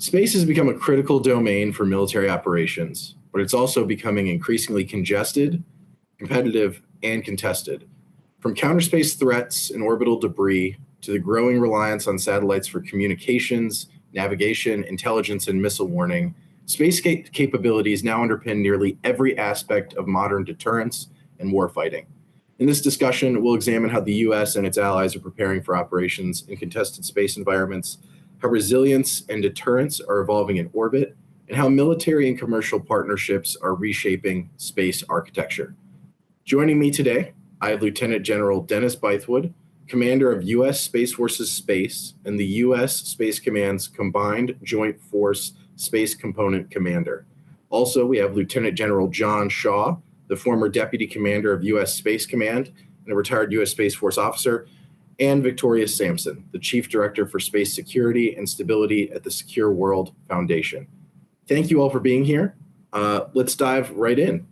Space has become a critical domain for military operations, but it's also becoming increasingly congested, competitive, and contested. From counterspace threats and orbital debris to the growing reliance on satellites for communications, navigation, intelligence, and missile warning, space capabilities now underpin nearly every aspect of modern deterrence and warfighting. In this discussion, we'll examine how the U.S. and its allies are preparing for operations in contested space environments, how resilience and deterrence are evolving in orbit, and how military and commercial partnerships are reshaping space architecture. Joining me today, I have Lieutenant General Dennis Bythewood, Commander of U.S. Space Forces Space and the U.S. Space Command's Combined Joint Force Space Component Commander. Also, we have Lieutenant General John Shaw, the former Deputy Commander of U.S. Space Command and a retired U.S. Space Force officer, and Victoria Samson, the Chief Director for Space Security and Stability at the Secure World Foundation. Thank you all for being here. Let's dive right in.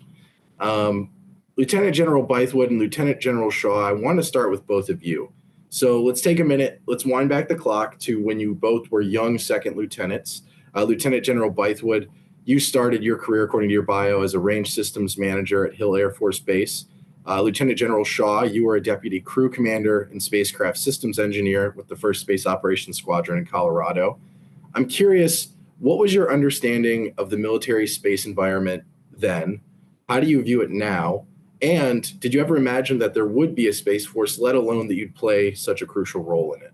Lieutenant General Bythewood and Lieutenant General Shaw, I want to start with both of you. So let's take a minute. Let's wind back the clock to when you both were young second lieutenants. Lieutenant General Bythewood, you started your career, according to your bio, as a range systems manager at Hill Air Force Base. Lieutenant General Shaw, you were a deputy crew commander and spacecraft systems engineer with the 1st Space Operations Squadron in Colorado. I'm curious, what was your understanding of the military space environment then? How do you view it now? And did you ever imagine that there would be a Space Force, let alone that you'd play such a crucial role in it?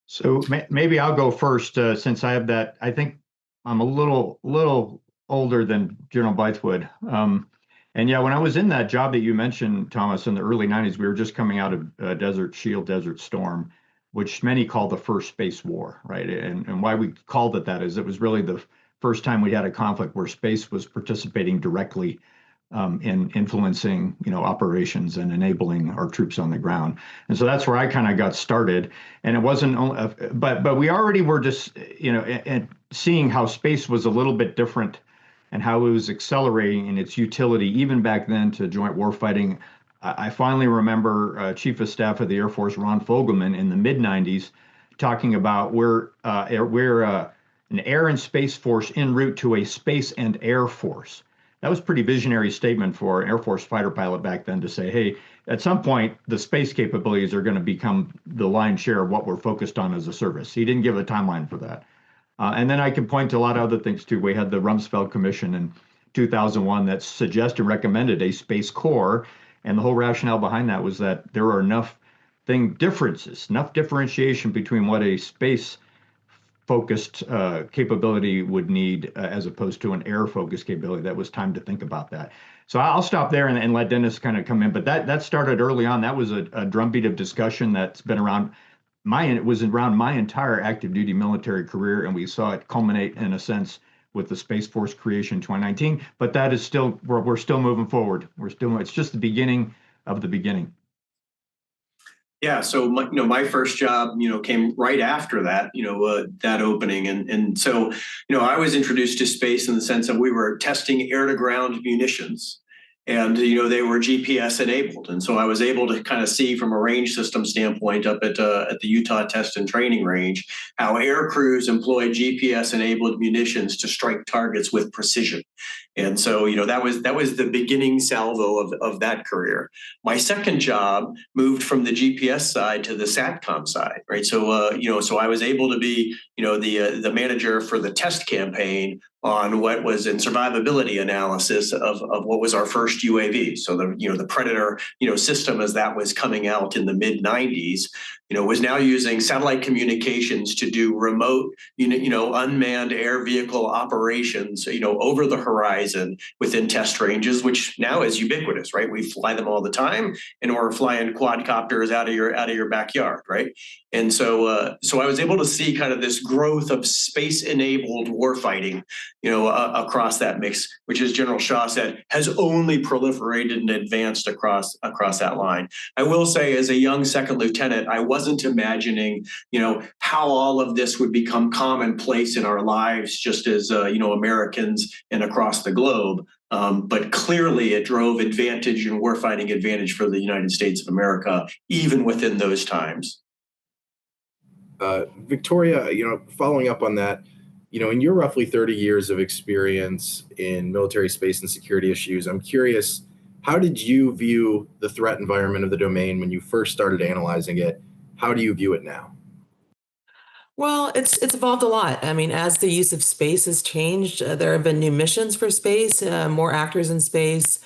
So maybe I'll go first, since I have that. I think I'm a little older than General Bythewood. And yeah, when I was in that job that you mentioned, Thomas, in the early 90s, we were just coming out of Desert Shield, Desert Storm, which many call the first space war, right? And why we called it that is it was really the first time we had a conflict where space was participating directly in influencing, operations and enabling our troops on the ground. And so that's where I kind of got started. And it wasn't only, but we already were just, and seeing how space was a little bit different and how it was accelerating in its utility, even back then, to joint warfighting. I finally remember Chief of Staff of the Air Force, Ron Fogelman, in the mid-90s, talking about we're an air and space force en route to a space and air force. That was a pretty visionary statement for an Air Force fighter pilot back then to say, hey, at some point, the space capabilities are going to become the lion's share of what we're focused on as a service. He didn't give a timeline for that. And then I can point to a lot of other things too. We had the Rumsfeld Commission in 2001 that suggested, recommended a Space Corps. And the whole rationale behind that was that there are enough differentiation between what a space focused capability would need as opposed to an air focused capability. That was time to think about that. So I'll stop there and let Dennis kind of come in. But that started early on. That was a drumbeat of discussion that's been around. It was around my entire active duty military career, and we saw it culminate in a sense with the Space Force creation in 2019. But that is still, we're still moving forward. It's just the beginning of the beginning. Yeah, so my first job, came right after that, that opening, and so, I was introduced to space in the sense that we were testing air-to-ground munitions, and they were GPS enabled, and so I was able to kind of see from a range system standpoint up at the Utah Test and Training Range how air crews employ GPS enabled munitions to strike targets with precision. And so, that was the beginning salvo of that career. My second job moved from the GPS side to the SATCOM side, right? So, so I was able to be, the manager for the test campaign on what was in survivability analysis of what was our first UAV. So the Predator, system as that was coming out in the mid 90s, was now using satellite communications to do remote, unmanned air vehicle operations, over the horizon within test ranges, which now is ubiquitous, right? We fly them all the time, and we're flying quadcopters out of your backyard, right? And so I was able to see kind of this growth of space-enabled warfighting, across that mix, which, as General Shaw said, has only proliferated and advanced across that line. I will say, as a young second lieutenant, I wasn't imagining, how all of this would become commonplace in our lives, just as Americans and across the globe. But clearly, it drove advantage and warfighting advantage for the United States of America, even within those times. Victoria, following up on that, in your roughly 30 years of experience in military space and security issues, I'm curious, how did you view the threat environment of the domain when you first started analyzing it? How do you view it now? Well, it's evolved a lot. I mean, as the use of space has changed, there have been new missions for space, more actors in space,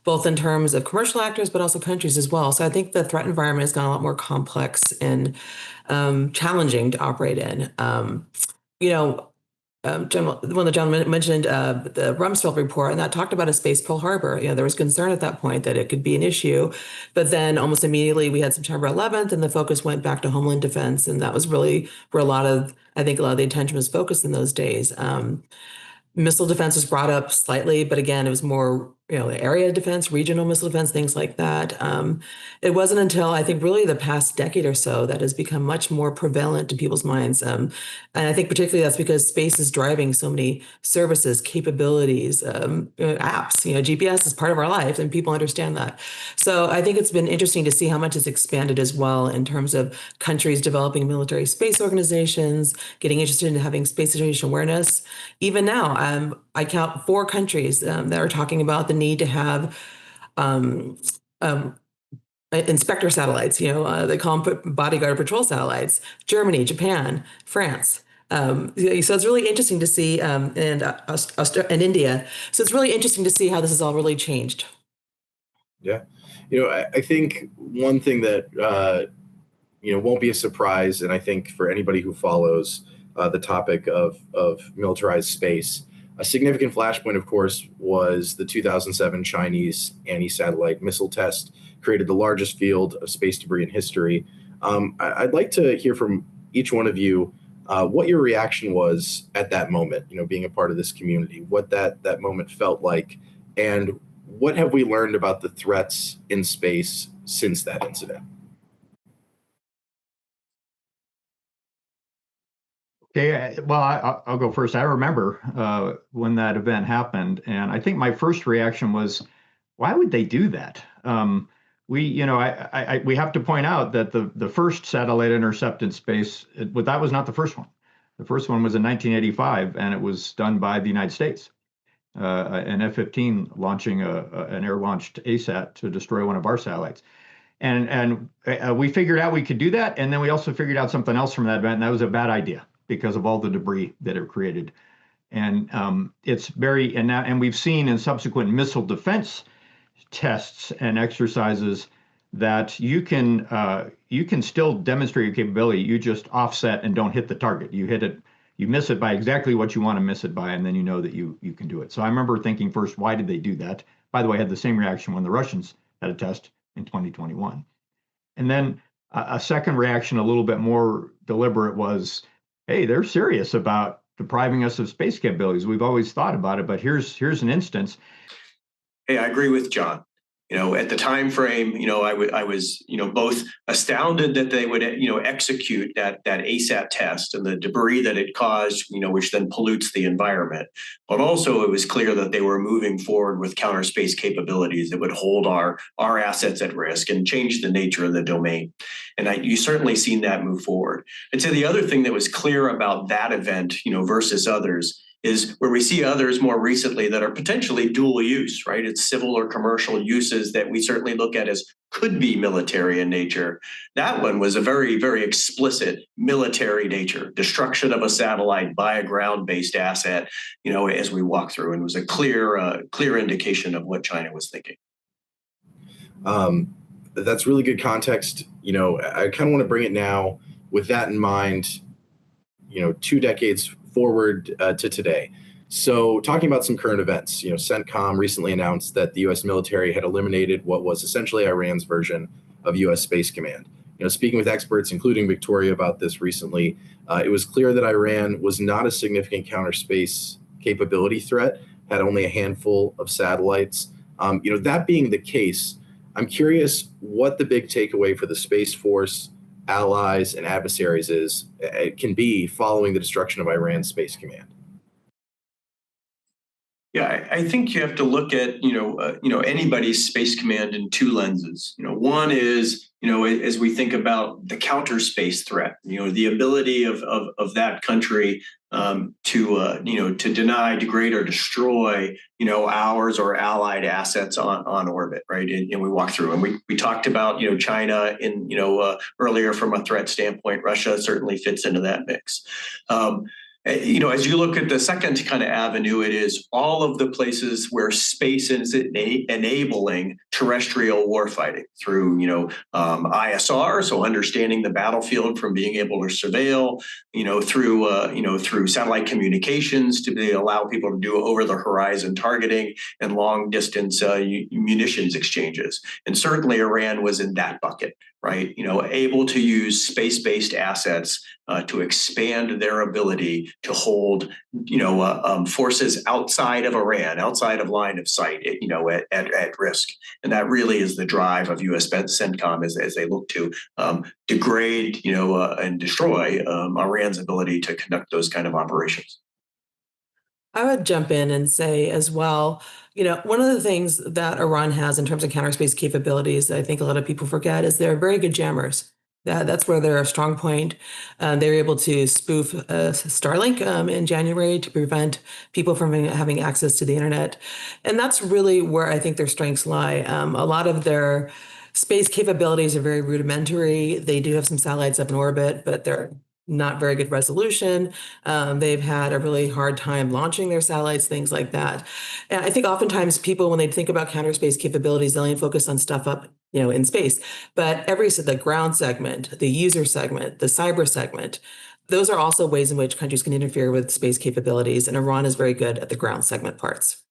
both in terms of commercial actors, but also countries as well. So I think the threat environment has gotten a lot more complex and challenging to operate in. You know, one of the gentlemen mentioned the Rumsfeld report, and that talked about a space Pearl Harbor. There was concern at that point that it could be an issue, but then almost immediately we had September 11th, and the focus went back to Homeland Defense, and that was really where I think a lot of the attention was focused in those days. Missile defense was brought up slightly, but again, it was more, area defense, regional missile defense, things like that. It wasn't until I think really the past decade or so that has become much more prevalent in people's minds. And I think particularly that's because space is driving so many services, capabilities, apps. GPS is part of our life, and people understand that. So I think it's been interesting to see how much it's expanded as well in terms of countries developing military space organizations, getting interested in having space situation awareness. Even now, I count 4 countries that are talking about the need to have um, um, inspector satellites. They call them bodyguard patrol satellites. Germany, Japan, France. So it's really interesting to see, and India. So it's really interesting to see how this has all really changed. Yeah. I think one thing that, won't be a surprise, and I think for anybody who follows the topic of militarized space, a significant flashpoint, of course, was the 2007 Chinese anti-satellite missile test, created the largest field of space debris in history. I'd like to hear from each one of you what your reaction was at that moment, being a part of this community, what that moment felt like, and what have we learned about the threats in space since that incident? Okay, well, I'll go first. I remember when that event happened, and I think my first reaction was, why would they do that? We have to point out that the first satellite intercept in space, that was not the first one. The first one was in 1985, and it was done by the United States. An F-15 launching an air-launched ASAT to destroy one of our satellites. And we figured out we could do that, and then we also figured out something else from that event, and that was a bad idea because of all the debris that it created. And and we've seen in subsequent missile defense tests and exercises that you can still demonstrate your capability. You just offset and don't hit the target. You hit it, you miss it by exactly what you want to miss it by, and then you know that you can do it. So I remember thinking first, why did they do that? By the way, I had the same reaction when the Russians had a test in 2021. And then a second reaction, a little bit more deliberate, was, hey, they're serious about depriving us of space capabilities. We've always thought about it, but here's an instance. Hey, I agree with John. At the time frame, I was, both astounded that they would, execute that ASAT test and the debris that it caused, which then pollutes the environment. But also, it was clear that they were moving forward with counter space capabilities that would hold our assets at risk and change the nature of the domain. And you certainly seen that move forward. I'd say the other thing that was clear about that event, versus others, is where we see others more recently that are potentially dual use, right? It's civil or commercial uses that we certainly look at as could be military in nature. That one was a very, very explicit military nature, destruction of a satellite by a ground-based asset, as we walk through, and it was a clear indication of what China was thinking. That's really good context. I kind of want to bring it now with that in mind, 2 decades forward to today. So talking about some current events, CENTCOM recently announced that the U.S. military had eliminated what was essentially Iran's version of U.S. Space Command. Speaking with experts, including Victoria, about this recently, it was clear that Iran was not a significant counter space capability threat, had only a handful of satellites. That being the case, I'm curious what the big takeaway for the Space Force, allies, and adversaries can be following the destruction of Iran's Space Command. Yeah, I think you have to look at anybody's space command in 2 lenses. One is as we think about the counter space threat, the ability of that country to deny, degrade, or destroy, ours or allied assets on orbit, right? And we walked through, and we talked about, China earlier from a threat standpoint. Russia certainly fits into that mix. As you look at the second kind of avenue, it is all of the places where space is enabling terrestrial warfighting through, ISR, so understanding the battlefield from being able to surveil, through satellite communications to allow people to do over the horizon targeting and long distance munitions exchanges. And certainly Iran was in that bucket, right? Able to use space-based assets to expand their ability to hold, forces outside of Iran, outside of line of sight, at risk. And that really is the drive of U.S. CENTCOM as they look to degrade, and destroy Iran's ability to conduct those kind of operations. I would jump in and say as well, one of the things that Iran has in terms of counter space capabilities that I think a lot of people forget is they're very good jammers. That's where they're a strong point. They were able to spoof Starlink in January to prevent people from having access to the internet. And that's really where I think their strengths lie. A lot of their space capabilities are very rudimentary. They do have some satellites up in orbit, but they're not very good resolution. They've had a really hard time launching their satellites, things like that. And I think oftentimes people, when they think about counter space capabilities, they only focus on stuff up, in space. But the ground segment, the user segment, the cyber segment, those are also ways in which countries can interfere with space capabilities. And Iran is very good at the ground segment parts.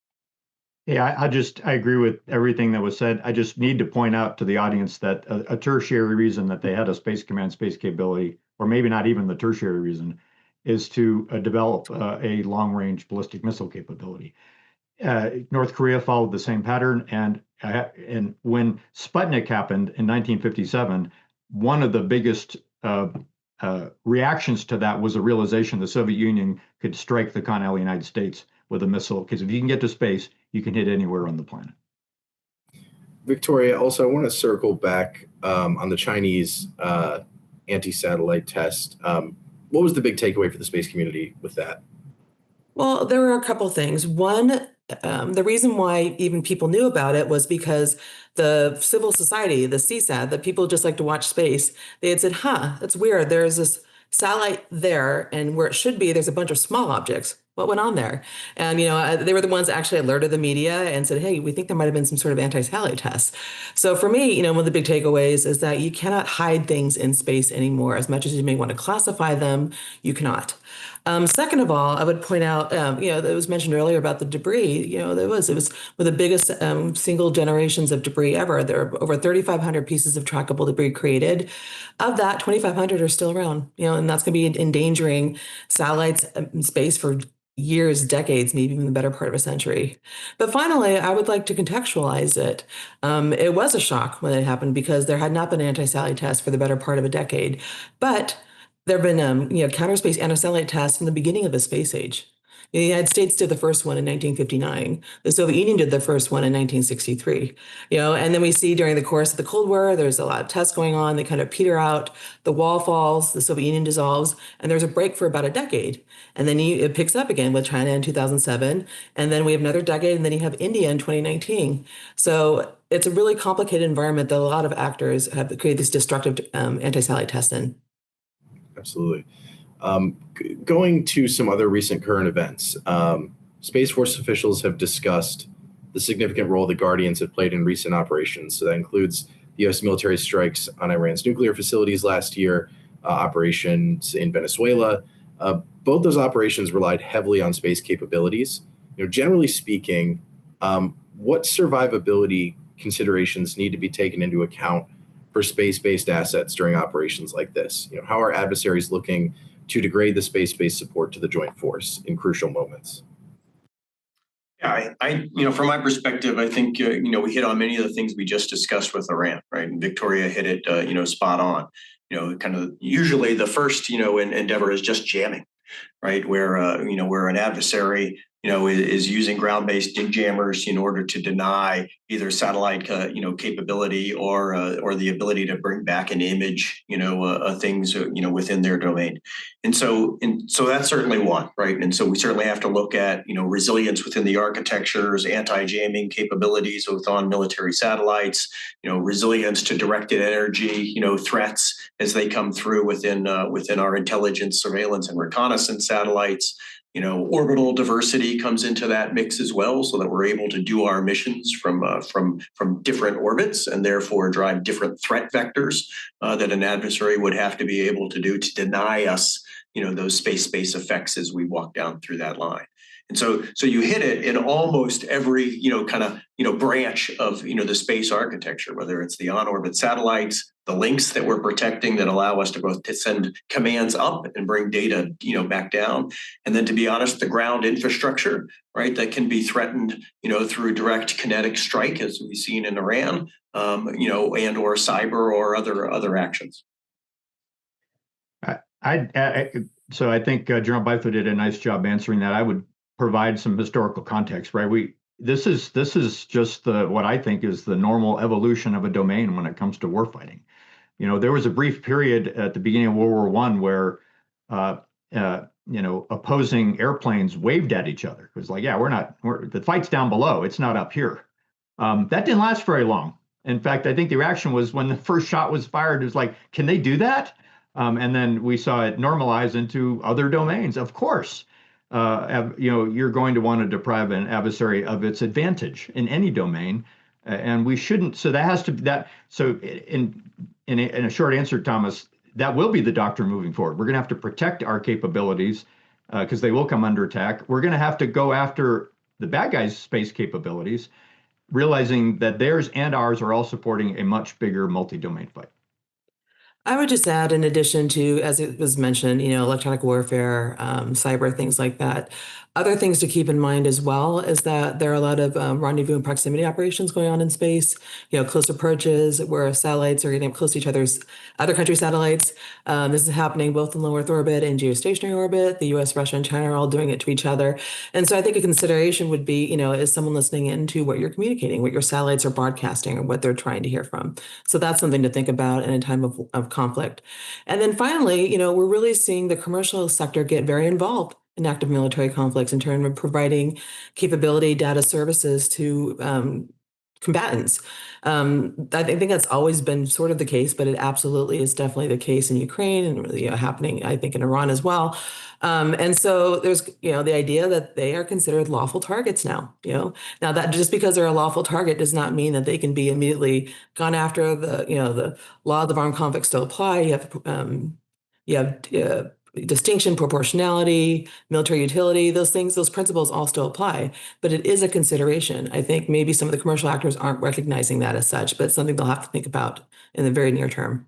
Yeah, I agree with everything that was said. I just need to point out to the audience that a tertiary reason that they had a space command space capability, or maybe not even the tertiary reason, is to develop a long-range ballistic missile capability. North Korea followed the same pattern, and when Sputnik happened in 1957, one of the biggest reactions to that was a realization the Soviet Union could strike the continental United States with a missile, because if you can get to space, you can hit anywhere on the planet. Victoria, also, I want to circle back on the Chinese anti-satellite test. What was the big takeaway for the space community with that? Well, there were a couple things. One, the reason why even people knew about it was because the civil society, the CSAT, that people just like to watch space, they had said, that's weird. There's this satellite there, and where it should be, there's a bunch of small objects. What went on there? And, they were the ones that actually alerted the media and said, hey, we think there might have been some sort of anti-satellite tests. So for me, one of the big takeaways is that you cannot hide things in space anymore. As much as you may want to classify them, you cannot. Second of all, I would point out, it was mentioned earlier about the debris. It was one of the biggest single generations of debris ever. There are over 3,500 pieces of trackable debris created. Of that, 2,500 are still around, and that's going to be endangering satellites in space for years, decades, maybe even the better part of a century. But finally, I would like to contextualize it. It was a shock when it happened because there had not been an anti-satellite test for the better part of a decade. But there have been, counter space anti-satellite tests from the beginning of the space age. The United States did the first one in 1959. The Soviet Union did the first one in 1963. And then we see during the course of the Cold War, there's a lot of tests going on. They kind of peter out. The wall falls. The Soviet Union dissolves, and there's a break for about a decade. And then it picks up again with China in 2007, and then we have another decade, and then you have India in 2019. So it's a really complicated environment that a lot of actors have created these destructive anti-satellite tests in. Absolutely. Going to some other recent current events, Space Force officials have discussed the significant role the Guardians have played in recent operations. So that includes the U.S. military strikes on Iran's nuclear facilities last year, operations in Venezuela. Both those operations relied heavily on space capabilities. Generally speaking, what survivability considerations need to be taken into account for space-based assets during operations like this? How are adversaries looking to degrade the space-based support to the joint force in crucial moments? Yeah, from my perspective, I think, we hit on many of the things we just discussed with Iran, right? And Victoria hit it, spot on. Kind of usually the first, endeavor is just jamming, right? Where an adversary, is using ground-based dig jammers in order to deny either satellite, capability or the ability to bring back an image, things, within their domain. And so that's certainly one, right? And so we certainly have to look at, resilience within the architectures, anti-jamming capabilities on military satellites, resilience to directed energy, threats as they come through within our intelligence, surveillance, and reconnaissance satellites. Orbital diversity comes into that mix as well, so that we're able to do our missions from different orbits and therefore drive different threat vectors that an adversary would have to be able to do to deny us, those space effects as we walk down through that line. And so you hit it in almost every, branch of, the space architecture, whether it's the on-orbit satellites, the links that we're protecting that allow us to both to send commands up and bring data, back down. And then, to be honest, the ground infrastructure, right, that can be threatened, through direct kinetic strike, as we've seen in Iran, and or cyber or other actions. So I think General Bythewood did a nice job answering that. I would provide some historical context, right? This is just what I think is the normal evolution of a domain when it comes to warfighting. There was a brief period at the beginning of World War I where opposing airplanes waved at each other. It was like, yeah, the fight's down below, it's not up here. That didn't last very long. In fact, I think the reaction was when the first shot was fired, it was like, can they do that? And then we saw it normalize into other domains. Of course, you're going to want to deprive an adversary of its advantage in any domain, and we shouldn't. So that has to be that. So in a short answer, Thomas, that will be the doctrine moving forward. We're going to have to protect our capabilities because they will come under attack. We're going to have to go after the bad guys' space capabilities, realizing that theirs and ours are all supporting a much bigger multi-domain fight. I would just add, in addition to, as it was mentioned, electronic warfare, cyber, things like that. Other things to keep in mind as well is that there are a lot of rendezvous and proximity operations going on in space, close approaches where satellites are getting up close to each other country satellites. This is happening both in low Earth orbit and geostationary orbit. The US, Russia, and China are all doing it to each other. And so I think a consideration would be, is someone listening into what you're communicating, what your satellites are broadcasting, or what they're trying to hear from. So that's something to think about in a time of conflict. And then finally, we're really seeing the commercial sector get very involved in active military conflicts in terms of providing capability data services to combatants. I think that's always been sort of the case, but it absolutely is definitely the case in Ukraine and happening, I think, in Iran as well. And so there's, the idea that they are considered lawful targets now. Now that just because they're a lawful target does not mean that they can be immediately gone after. The laws of armed conflict still apply. You have distinction, proportionality, military utility, those principles all still apply, but it is a consideration. I think maybe some of the commercial actors aren't recognizing that as such, but it's something they'll have to think about in the very near term.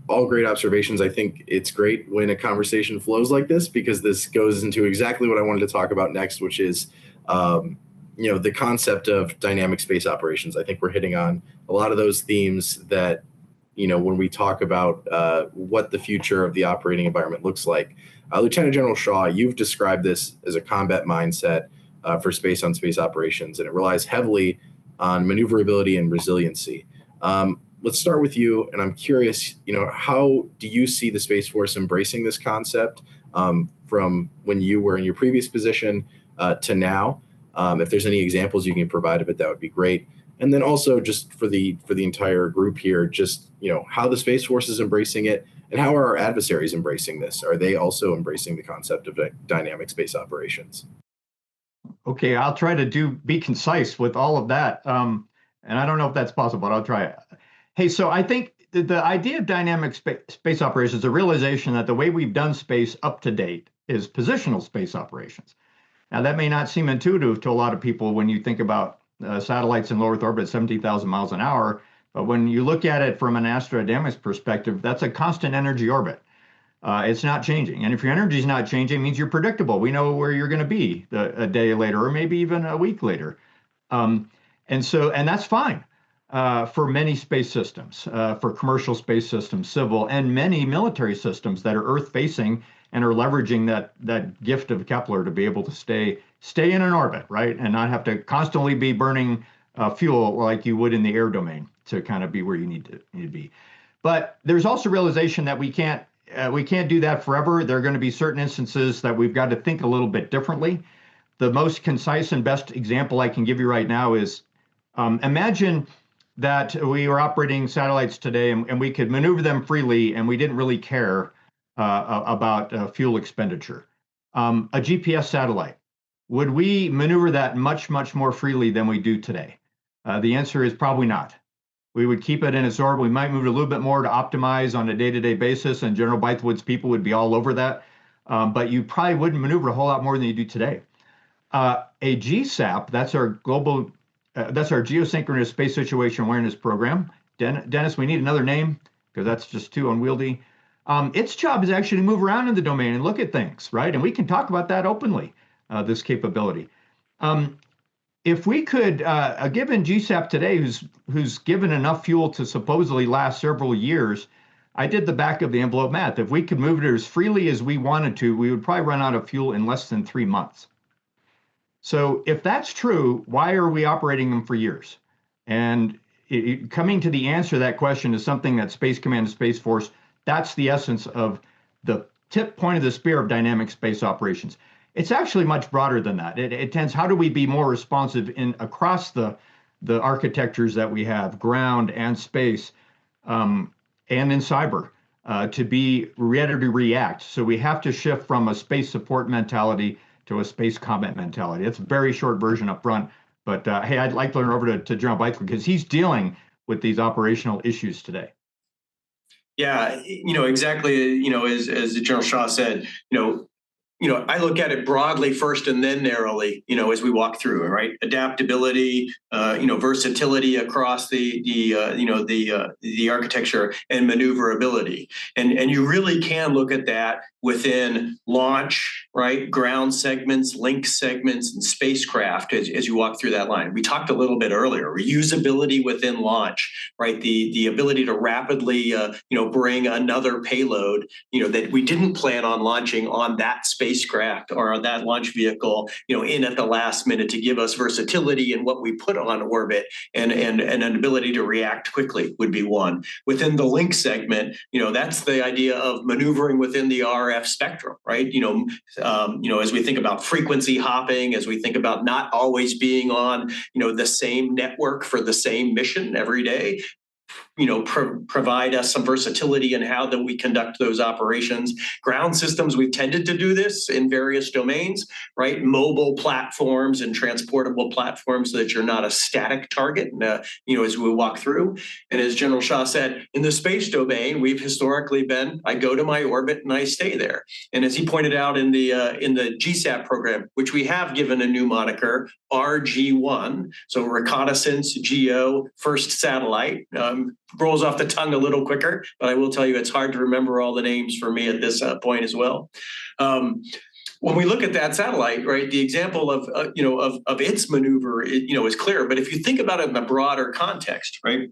All great observations. I think it's great when a conversation flows like this, because this goes into exactly what I wanted to talk about next, which is, the concept of dynamic space operations. I think we're hitting on a lot of those themes that, when we talk about what the future of the operating environment looks like. Lieutenant General Shaw, you've described this as a combat mindset for space-on-space operations, and it relies heavily on maneuverability and resiliency. Let's start with you, and I'm curious, how do you see the Space Force embracing this concept from when you were in your previous position to now? If there's any examples you can provide of it, that would be great. And then also just for the entire group here, just, how the Space Force is embracing it, and how are our adversaries embracing this? Are they also embracing the concept of dynamic space operations? Okay, I'll try to be concise with all of that. And I don't know if that's possible, but I'll try it. Hey, so I think the idea of dynamic space operations is a realization that the way we've done space up to date is positional space operations. Now, that may not seem intuitive to a lot of people when you think about satellites in low Earth orbit, 17,000 miles an hour. But when you look at it from an astrodynamics perspective, that's a constant energy orbit. It's not changing. And if your energy is not changing, it means you're predictable. We know where you're going to be a day later, or maybe even a week later. And that's fine. for many space systems, for commercial space systems, civil, and many military systems that are Earth-facing and are leveraging that gift of Kepler to be able to stay in an orbit, right, and not have to constantly be burning fuel like you would in the air domain to kind of be where you need to be. But there's also realization that we can't do that forever. There are going to be certain instances that we've got to think a little bit differently. The most concise and best example I can give you right now is imagine that we were operating satellites today and we could maneuver them freely and we didn't really care about fuel expenditure. A GPS satellite, would we maneuver that much, much more freely than we do today? The answer is probably not. We would keep it in its orbit. We might move it a little bit more to optimize on a day-to-day basis, and General Bythewood's people would be all over that. But you probably wouldn't maneuver a whole lot more than you do today. A GSAP, that's our Geosynchronous Space Situation Awareness Program. Dennis, we need another name because that's just too unwieldy. Its job is actually to move around in the domain and look at things, right? And we can talk about that openly, this capability. If we could, a given GSAP today who's given enough fuel to supposedly last several years, I did the back of the envelope math. If we could move it as freely as we wanted to, we would probably run out of fuel in less than 3 months. So if that's true, why are we operating them for years? And coming to the answer to that question is something that Space Command and Space Force, that's the essence of the tip point of the spear of dynamic space operations. It's actually much broader than that. It tends, how do we be more responsive across the architectures that we have, ground and space, and in cyber, to be ready to react. So we have to shift from a space support mentality to a space combat mentality. It's a very short version up front, but hey, I'd like to turn over to General Bythewood because he's dealing with these operational issues today. Yeah, exactly. As General Shaw said, I look at it broadly first and then narrowly, as we walk through, right? Adaptability, versatility across the architecture and maneuverability. And you really can look at that within launch, right? Ground segments, link segments, and spacecraft as you walk through that line. We talked a little bit earlier, reusability within launch, right? The ability to rapidly, bring another payload, that we didn't plan on launching on that spacecraft or on that launch vehicle, in at the last minute to give us versatility in what we put on orbit and an ability to react quickly would be one. Within the link segment, that's the idea of maneuvering within the RF spectrum, right? As we think about frequency hopping, as we think about not always being on, the same network for the same mission every day, provide us some versatility in how that we conduct those operations. Ground systems, we've tended to do this in various domains, right? Mobile platforms and transportable platforms so that you're not a static target, as we walk through. And as General Shaw said, in the space domain, we've historically been, I go to my orbit and I stay there. And as he pointed out in the GSAP program, which we have given a new moniker, RG1, so reconnaissance, geo, first satellite, rolls off the tongue a little quicker, but I will tell you it's hard to remember all the names for me at this point as well. When we look at that satellite, right, the example of its maneuver, is clear. But if you think about it in the broader context, right,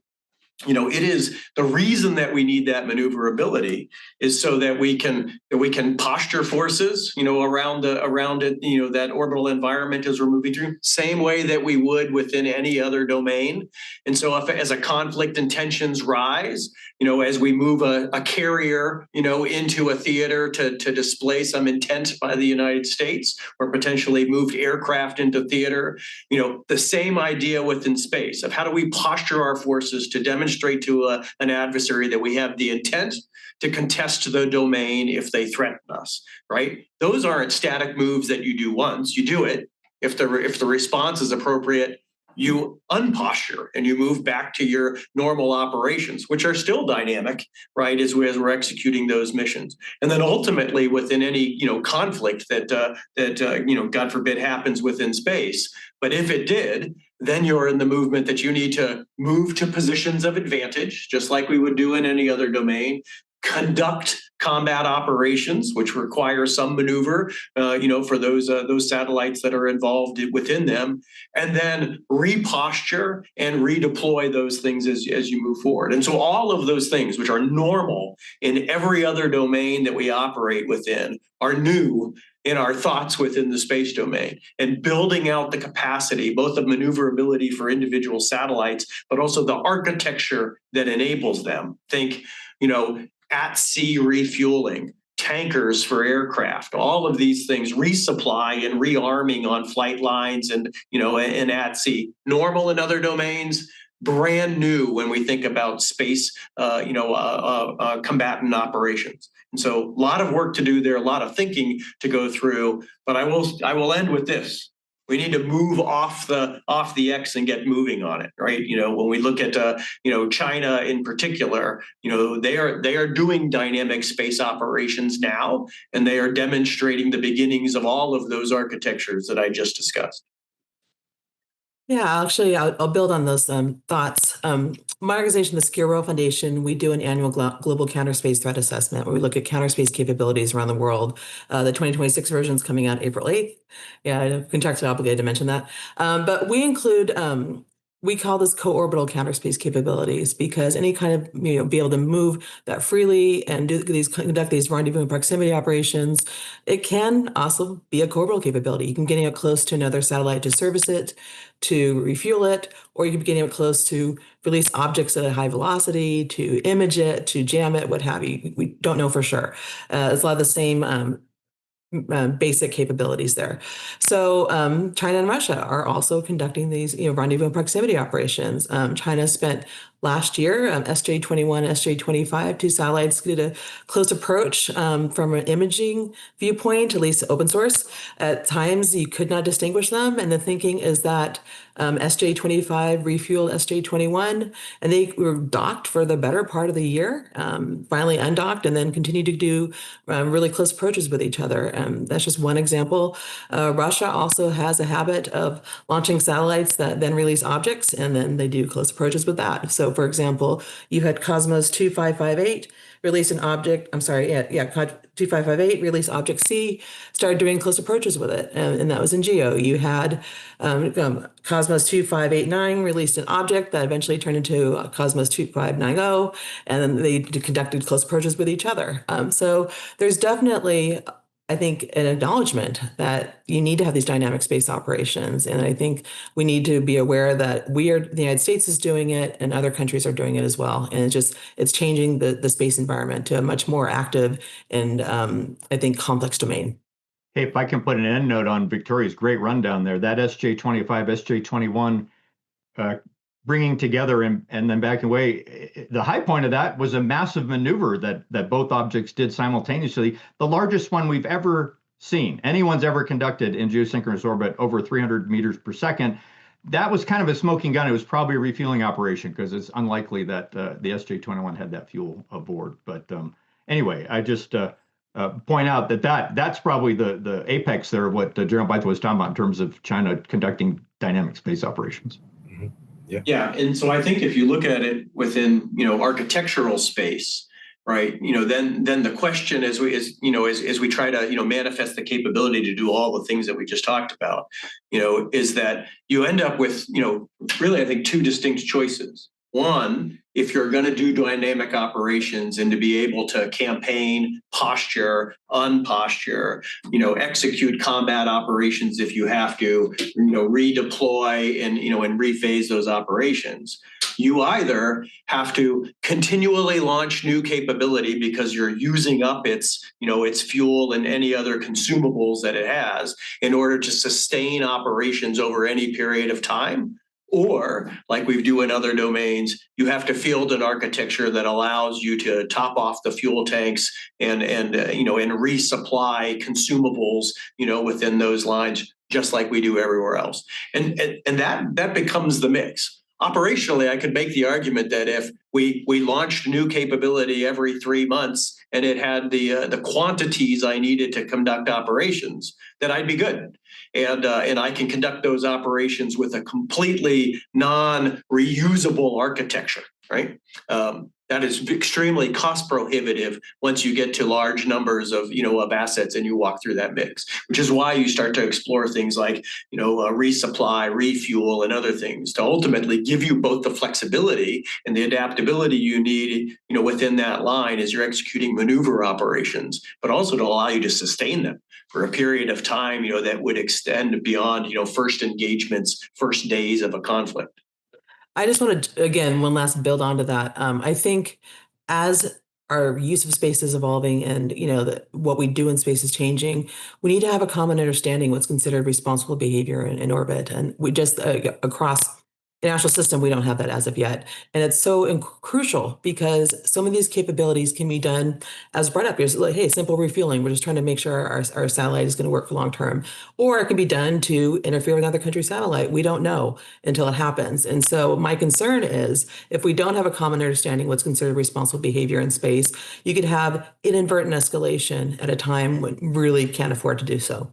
it is the reason that we need that maneuverability is so that we can posture forces, around it, that orbital environment as we're moving through, same way that we would within any other domain. And so as a conflict and tensions rise, as we move a carrier, into a theater to display some intent by the United States or potentially moved aircraft into theater, the same idea within space of how do we posture our forces to demonstrate to an adversary that we have the intent to contest the domain if they threaten us, right? Those aren't static moves that you do once. You do it. If the response is appropriate, you unposture and you move back to your normal operations, which are still dynamic, right, as we're executing those missions. And then ultimately within any, conflict that God forbid happens within space, but if it did, then you're in the movement that you need to move to positions of advantage, just like we would do in any other domain, conduct combat operations, which require some maneuver, for those satellites that are involved within them, and then reposture and redeploy those things as you move forward. And so all of those things, which are normal in every other domain that we operate within, are new in our thoughts within the space domain, and building out the capacity, both of maneuverability for individual satellites, but also the architecture that enables them. Think, at sea refueling, tankers for aircraft, all of these things, resupply and rearming on flight lines and at sea. Normal in other domains, brand new when we think about space, combatant operations. And so a lot of work to do there, a lot of thinking to go through. But I will end with this. We need to move off the X and get moving on it, right? When we look at China in particular, they are doing dynamic space operations now, and they are demonstrating the beginnings of all of those architectures that I just discussed. Yeah, actually, I'll build on those thoughts. My organization, the Secure World Foundation, we do an annual global counterspace threat assessment where we look at counterspace capabilities around the world. The 2026 version is coming out April 8th. Yeah, I'm contractually obligated to mention that. But we include, we call this co-orbital counterspace capabilities, because any kind of, be able to move that freely and conduct these rendezvous and proximity operations, it can also be a co-orbital capability. You can get it close to another satellite to service it, to refuel it, or you can be getting it close to release objects at a high velocity, to image it, to jam it, what have you. We don't know for sure. It's a lot of the same basic capabilities there. So China and Russia are also conducting these rendezvous and proximity operations. China spent last year, SJ-21, SJ-25, two satellites did a close approach from an imaging viewpoint, at least open source. At times, you could not distinguish them. And the thinking is that SJ-25 refueled SJ-21, and they were docked for the better part of the year, finally undocked, and then continued to do really close approaches with each other. That's just one example. Russia also has a habit of launching satellites that then release objects, and then they do close approaches with that. So, for example, you had Cosmos 2558 release an object, 2558, release object C, started doing close approaches with it, and that was in GEO. You had Cosmos 2589 released an object that eventually turned into Cosmos 2590, and then they conducted close approaches with each other. So there's definitely, I think, an acknowledgement that you need to have these dynamic space operations. And I think we need to be aware that the United States is doing it and other countries are doing it as well. And it's changing the space environment to a much more active and I think complex domain. Hey, if I can put an end note on Victoria's great rundown there, that SJ-25, SJ-21, bringing together and then backing away, the high point of that was a massive maneuver that both objects did simultaneously, the largest one we've ever seen, anyone's ever conducted in geosynchronous orbit, over 300 meters per second. That was kind of a smoking gun. It was probably a refueling operation, because it's unlikely that the SJ-21 had that fuel aboard. But anyway, I just point out that's probably the apex there of what General Bythewood was talking about in terms of China conducting dynamic space operations. Mm-hmm. Yeah, and so I think if you look at it within architectural space, right? Then the question as we try to manifest the capability to do all the things that we just talked about, is that you end up with really, I think, two distinct choices. One, if you're going to do dynamic operations and to be able to campaign, posture, unposture, execute combat operations if you have to, redeploy and rephase those operations, you either have to continually launch new capability because you're using up its fuel and any other consumables that it has in order to sustain operations over any period of time. Or, like we do in other domains, you have to field an architecture that allows you to top off the fuel tanks and resupply consumables, within those lines, just like we do everywhere else. And that becomes the mix. Operationally, I could make the argument that if we launched new capability every 3 months and it had the quantities I needed to conduct operations, that I'd be good. And I can conduct those operations with a completely non-reusable architecture, right? that is extremely cost prohibitive once you get to large numbers of, of assets and you walk through that mix, which is why you start to explore things like, resupply, refuel, and other things to ultimately give you both the flexibility and the adaptability you need, within that line as you're executing maneuver operations, but also to allow you to sustain them for a period of time, that would extend beyond, first engagements, first days of a conflict. I just want to, again, one last build onto that. I think as our use of space is evolving and, what we do in space is changing, we need to have a common understanding what's considered responsible behavior in orbit. And we just, across the national system, we don't have that as of yet. And it's so crucial because some of these capabilities can be done as brought up. It's like, hey, simple refueling. We're just trying to make sure our satellite is going to work for long term. Or it can be done to interfere with another country's satellite. We don't know until it happens. And so my concern is if we don't have a common understanding what's considered responsible behavior in space, you could have inadvertent escalation at a time when we really can't afford to do so.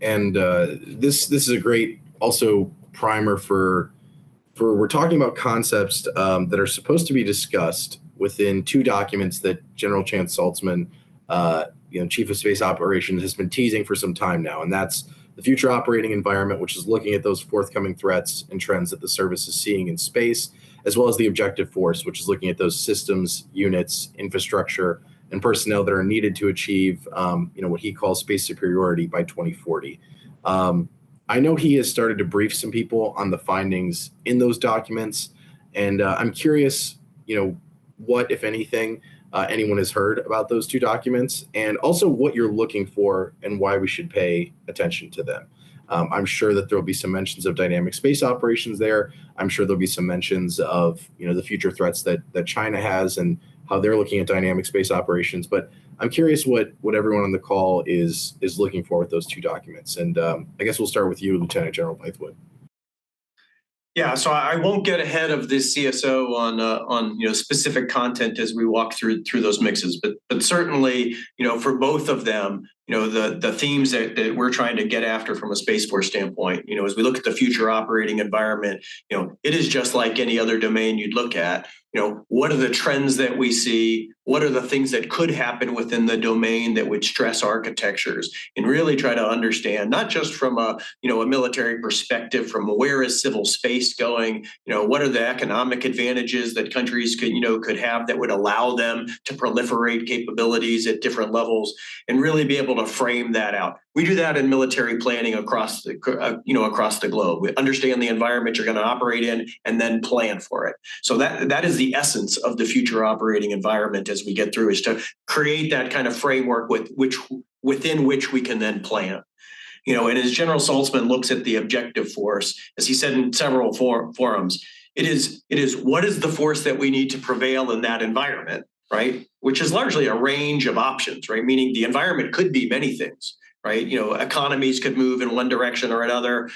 And this is a great also primer for we're talking about concepts that are supposed to be discussed within two documents that General Chance Saltzman, Chief of Space Operations, has been teasing for some time now, and that's the Future Operating Environment, which is looking at those forthcoming threats and trends that the service is seeing in space, as well as the Objective Force, which is looking at those systems, units, infrastructure, and personnel that are needed to achieve, what he calls space superiority by 2040. I know he has started to brief some people on the findings in those documents, and I'm curious, what, if anything, anyone has heard about those two documents, and also what you're looking for and why we should pay attention to them. I'm sure that there will be some mentions of dynamic space operations there. I'm sure there'll be some mentions of, the future threats that China has and how they're looking at dynamic space operations. But I'm curious what everyone on the call is looking for with those two documents. And I guess we'll start with you, Lieutenant General Bythewood. Yeah, so I won't get ahead of this CSO on specific content as we walk through those mixes, but certainly for both of them, the themes that we're trying to get after from a Space Force standpoint, as we look at the future operating environment, it is just like any other domain you'd look at. What are the trends that we see? What are the things that could happen within the domain that would stress architectures, and really try to understand, not just from a military perspective, from where is civil space going, what are the economic advantages that countries could have that would allow them to proliferate capabilities at different levels, and really be able to frame that out. We do that in military planning across the globe. We understand the environment you're going to operate in and then plan for it. So that is the essence of the future operating environment as we get through, is to create that kind of framework within which we can then plan. And as General Saltzman looks at the objective force, as he said in several forums, it is what is the force that we need to prevail in that environment, right? Which is largely a range of options, right? Meaning the environment could be many things, right? Economies could move in one direction or another.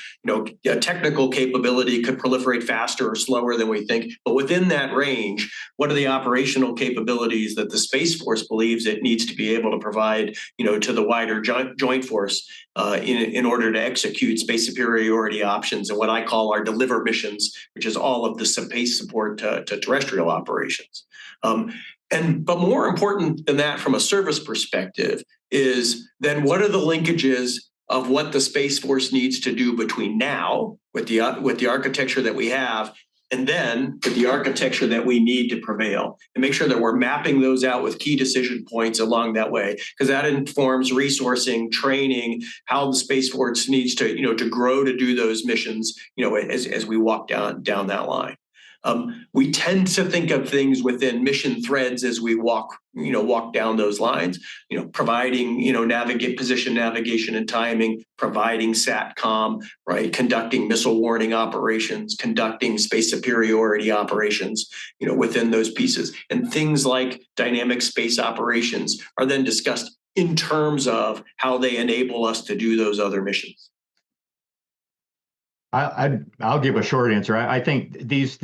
Technical capability could proliferate faster or slower than we think. But within that range, what are the operational capabilities that the Space Force believes it needs to be able to provide, to the wider joint force in order to execute space superiority options and what I call our deliver missions, which is all of the space support to terrestrial operations. But more important than that, from a service perspective, is then what are the linkages of what the Space Force needs to do between now with the architecture that we have, and then with the architecture that we need to prevail, and make sure that we're mapping those out with key decision points along that way, because that informs resourcing, training, how the Space Force needs to grow to do those missions, as we walk down that line. We tend to think of things within mission threads as we walk down those lines, providing, position navigation and timing, providing SATCOM, right? Conducting missile warning operations, conducting space superiority operations, within those pieces. And things like dynamic space operations are then discussed in terms of how they enable us to do those other missions. I'll give a short answer. I think these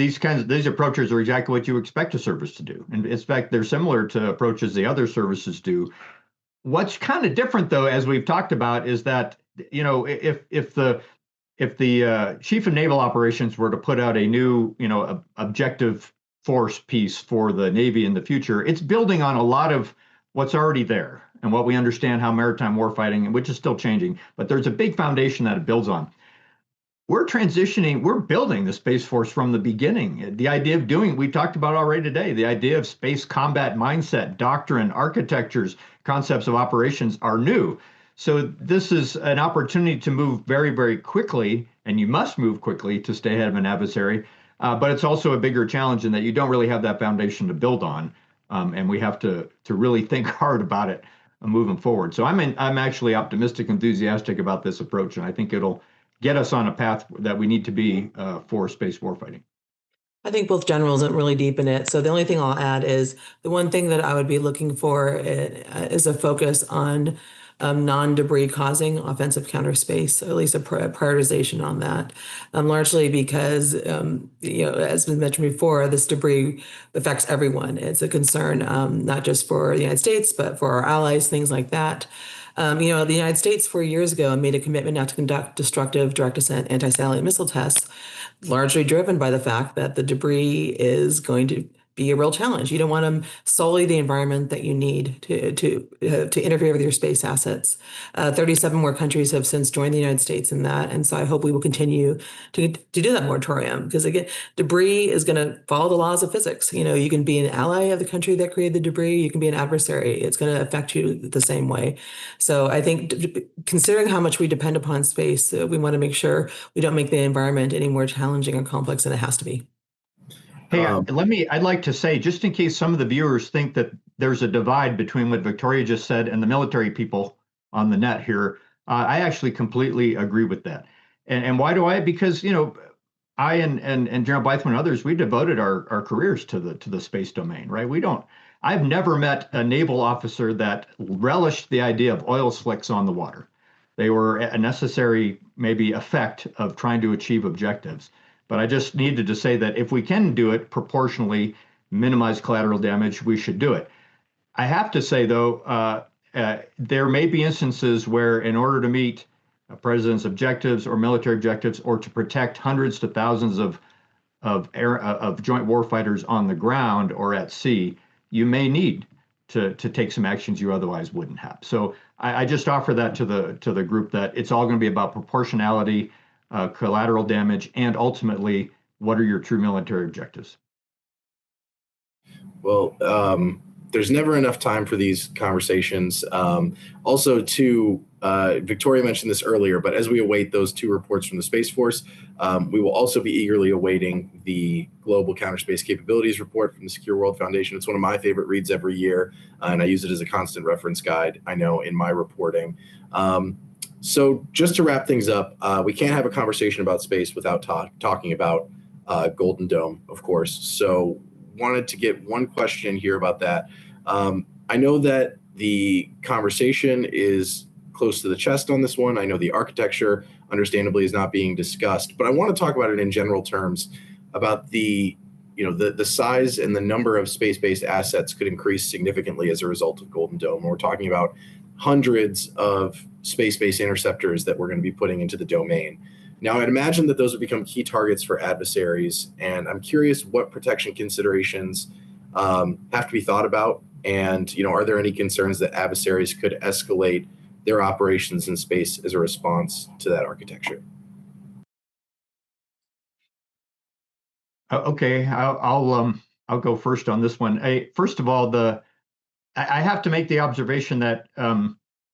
approaches are exactly what you expect a service to do. And in fact, they're similar to approaches the other services do. What's kind of different, though, as we've talked about, is that, if the Chief of Naval Operations were to put out a new, objective force piece for the Navy in the future. It's building on a lot of what's already there and what we understand how maritime warfighting, which is still changing, but there's a big foundation that it builds on. We're transitioning, we're building the Space Force from the beginning. The idea of doing, we talked about already today, the idea of space combat mindset, doctrine, architectures, concepts of operations are new. So this is an opportunity to move very, very quickly, and you must move quickly to stay ahead of an adversary. But it's also a bigger challenge in that you don't really have that foundation to build on, and we have to really think hard about it moving forward. So I'm actually optimistic, enthusiastic about this approach, and I think it'll get us on a path that we need to be for space warfighting. I think both generals are really deep in it. So the only thing I'll add is the one thing that I would be looking for is a focus on non-debris causing offensive counter space, or at least a prioritization on that. Largely because, as was mentioned before, this debris affects everyone. It's a concern, not just for the United States, but for our allies, things like that. The United States 4 years ago made a commitment not to conduct destructive direct ascent anti-satellite missile tests, largely driven by the fact that the debris is going to be a real challenge. You don't want to sully the environment that you need to interfere with your space assets. 37 more countries have since joined the United States in that, and so I hope we will continue to do that moratorium, because again, debris is going to follow the laws of physics. You can be an ally of the country that created the debris. You can be an adversary. It's going to affect you the same way. So I think considering how much we depend upon space, we want to make sure we don't make the environment any more challenging or complex than it has to be. Hey, I'd like to say, just in case some of the viewers think that there's a divide between what Victoria just said and the military people on the net here, I actually completely agree with that. And why do I? Because, I and General Bythewood and others, we devoted our careers to the space domain, right? I've never met a naval officer that relished the idea of oil slicks on the water. They were a necessary, maybe, effect of trying to achieve objectives. But I just needed to say that if we can do it proportionally, minimize collateral damage, we should do it. I have to say, though, there may be instances where, in order to meet a president's objectives or military objectives, or to protect hundreds to thousands of joint warfighters on the ground or at sea, you may need to take some actions you otherwise wouldn't have. So I just offer that to the group, that it's all going to be about proportionality, collateral damage, and ultimately, what are your true military objectives? Well, there's never enough time for these conversations. Also, too, Victoria mentioned this earlier, but as we await those 2 reports from the Space Force, we will also be eagerly awaiting the Global Counter Space Capabilities Report from the Secure World Foundation. It's one of my favorite reads every year, and I use it as a constant reference guide, I know, in my reporting. So just to wrap things up, we can't have a conversation about space without talking about Golden Dome, of course. So wanted to get one question here about that. I know that the conversation is close to the chest on this one. I know the architecture, understandably, is not being discussed, but I want to talk about it in general terms about the size and the number of space-based assets could increase significantly as a result of Golden Dome. We're talking about hundreds of space-based interceptors that we're going to be putting into the domain. Now, I'd imagine that those would become key targets for adversaries, and I'm curious what protection considerations have to be thought about, and are there any concerns that adversaries could escalate their operations in space as a response to that architecture? Okay, I'll go first on this one. First of all, I have to make the observation that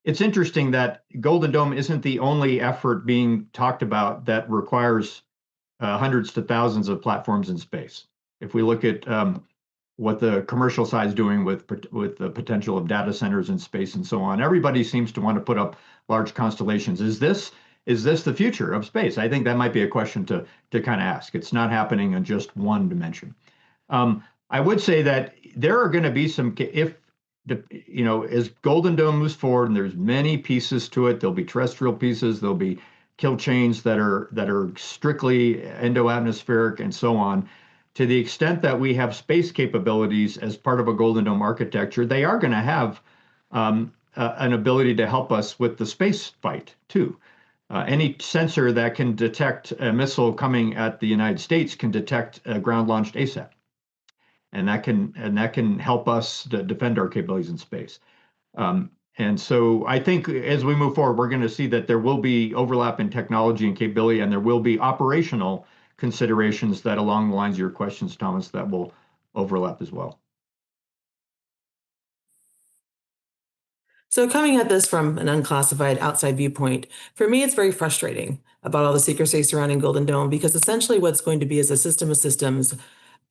it's interesting that Golden Dome isn't the only effort being talked about that requires hundreds to thousands of platforms in space. If we look at what the commercial side is doing with the potential of data centers in space and so on, everybody seems to want to put up large constellations. Is this the future of space? I think that might be a question to kind of ask. It's not happening in just one dimension. I would say that there are going to be some, as Golden Dome moves forward, and there's many pieces to it. There'll be terrestrial pieces. There'll be kill chains that are strictly endo-atmospheric and so on. To the extent that we have space capabilities as part of a Golden Dome architecture, they are going to have an ability to help us with the space fight too. Any sensor that can detect a missile coming at the United States can detect a ground-launched ASAT. and that can help us to defend our capabilities in space. And so I think as we move forward, we're going to see that there will be overlap in technology and capability, and there will be operational considerations that, along the lines of your questions, Thomas, that will overlap as well. So coming at this from an unclassified outside viewpoint, for me, it's very frustrating about all the secrecy surrounding Golden Dome, because essentially what's going to be is a system of systems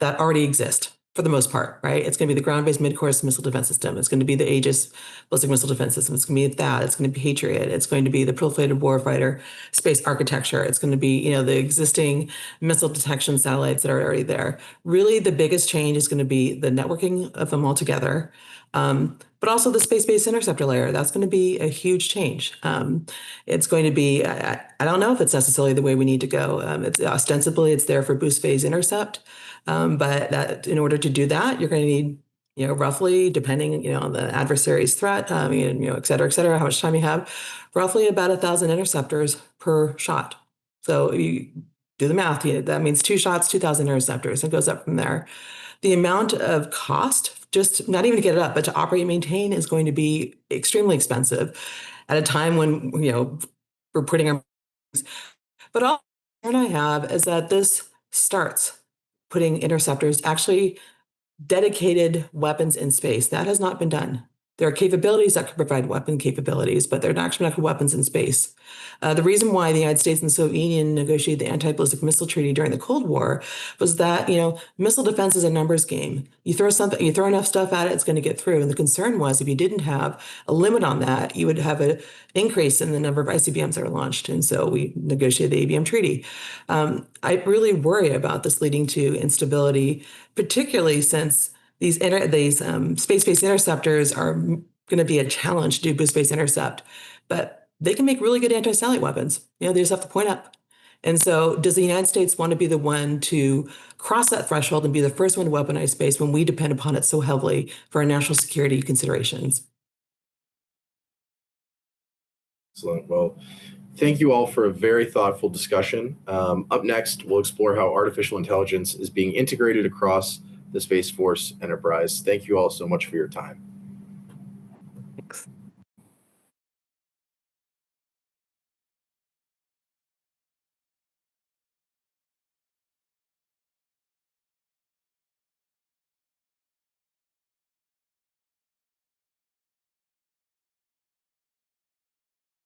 that already exist for the most part, right? It's going to be the ground-based mid-course missile defense system. It's going to be the Aegis ballistic missile defense system. It's going to be that. It's going to be Patriot. It's going to be the proliferated warfighter space architecture. It's going to be, the existing missile detection satellites that are already there. Really, the biggest change is going to be the networking of them all together. But also the space-based interceptor layer. That's going to be a huge change. It's going to be, I don't know if it's necessarily the way we need to go. It's ostensibly, it's there for boost phase intercept. But that in order to do that, you're going to need, roughly, depending, on the adversary's threat, et cetera, how much time you have, roughly about 1,000 interceptors per shot. So you do the math, that means 2 shots, 2,000 interceptors. It goes up from there. The amount of cost, just not even to get it up, but to operate and maintain, is going to be extremely expensive at a time when, we're putting our, but all I have is that this starts putting interceptors, actually dedicated weapons in space. That has not been done. There are capabilities that could provide weapon capabilities, but they're not actually not weapons in space. The reason why the United States and Soviet Union negotiated the anti-ballistic missile treaty during the Cold War was that, missile defense is a numbers game. You throw enough stuff at it, it's going to get through. And the concern was, if you didn't have a limit on that, you would have an increase in the number of ICBMs that are launched. And so we negotiated the ABM treaty. I really worry about this leading to instability, particularly since these space-based interceptors are going to be a challenge to do boost-based intercept, but they can make really good anti-satellite weapons. They just have to point up. And so does the United States want to be the one to cross that threshold and be the first one to weaponize space when we depend upon it so heavily for our national security considerations? Excellent. Well, thank you all for a very thoughtful discussion. Up next, we'll explore how artificial intelligence is being integrated across the Space Force enterprise. Thank you all so much for your time.